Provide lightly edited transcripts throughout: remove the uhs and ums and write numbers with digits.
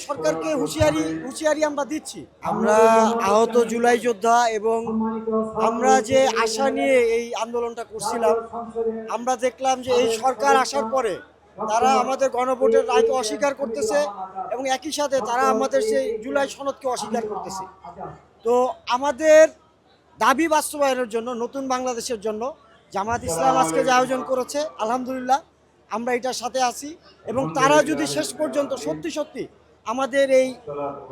সরকারকে হুঁশিয়ারি আমরা দিচ্ছি। আমরা আহত জুলাই যোদ্ধা এবং আমরা যে আশা নিয়ে এই আন্দোলনটা করছিলাম, আমরা দেখলাম যে এই সরকার আসার পরে তারা আমাদের গণভোটের রায়কে অস্বীকার করতেছে এবং একই সাথে তারা আমাদের সেই জুলাই সনদকে অস্বীকার করতেছে। তো আমাদের দাবি বাস্তবায়নের জন্য নতুন বাংলাদেশের জন্য জামায়াত ইসলাম আজকে যে আয়োজন করেছে, আলহামদুলিল্লাহ আমরা এটার সাথে আছি এবং তারা যদি শেষ পর্যন্ত সত্যি আমাদের এই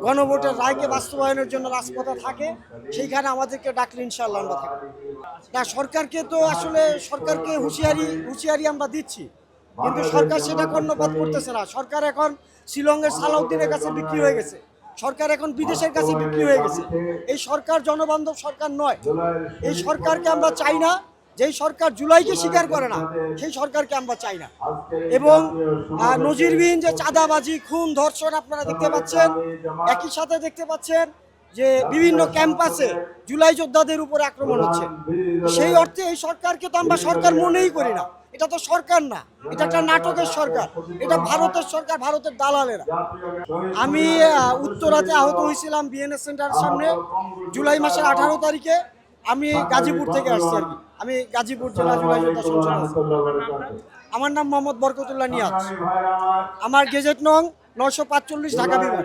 গণভোটের রায়কে বাস্তবায়নের জন্য রাজপথে থাকে, সেইখানে আমাদেরকে ডাকলে ইনশাআল্লাহ আমরা থাকবো। না, সরকারকে তো আসলে সরকারকে হুঁশিয়ারি আমরা দিচ্ছি, কিন্তু সরকার সেটা কর্ণপাত করতেছে না। সরকার এখন শিলংয়ের সালাউদ্দিনের কাছে বিক্রি হয়ে গেছে, সরকার এখন বিদেশের কাছে বিক্রি হয়ে গেছে। এই সরকার জনবান্ধব সরকার নয়। এই সরকারকে আমরা চাই না। যেই সরকার জুলাইকে স্বীকার করে না, সেই সরকারকে আমরা চাই না। এবং নজিরবিহীন যে চাঁদাবাজি, খুন, ধর্ষণ আপনারা দেখতে পাচ্ছেন, একই সাথে দেখতে পাচ্ছেন যে বিভিন্ন ক্যাম্পাসে জুলাই যোদ্ধাদের উপরে আক্রমণ হচ্ছে। সেই অর্থে এই সরকারকে তো আমরা সরকার মনেই করি না। এটা তো সরকার না, এটা একটা নাটকের সরকার, এটা ভারতের সরকার, ভারতের দালালেরা। আমি উত্তরাতে আহত হয়েছিলাম বিএনএস সেন্টারের সামনে জুলাই মাসের 18 তারিখে। আমি গাজীপুর থেকে আসছি আর কি। আমি গাজীপুর জেলা জুলাই যোদ্ধা সংসদ আছি। আমার নাম মোহাম্মদ বরকতুল্লাহ নিয়াজ। আমার গেজেট নং 945 ঢাকা বিভাগ।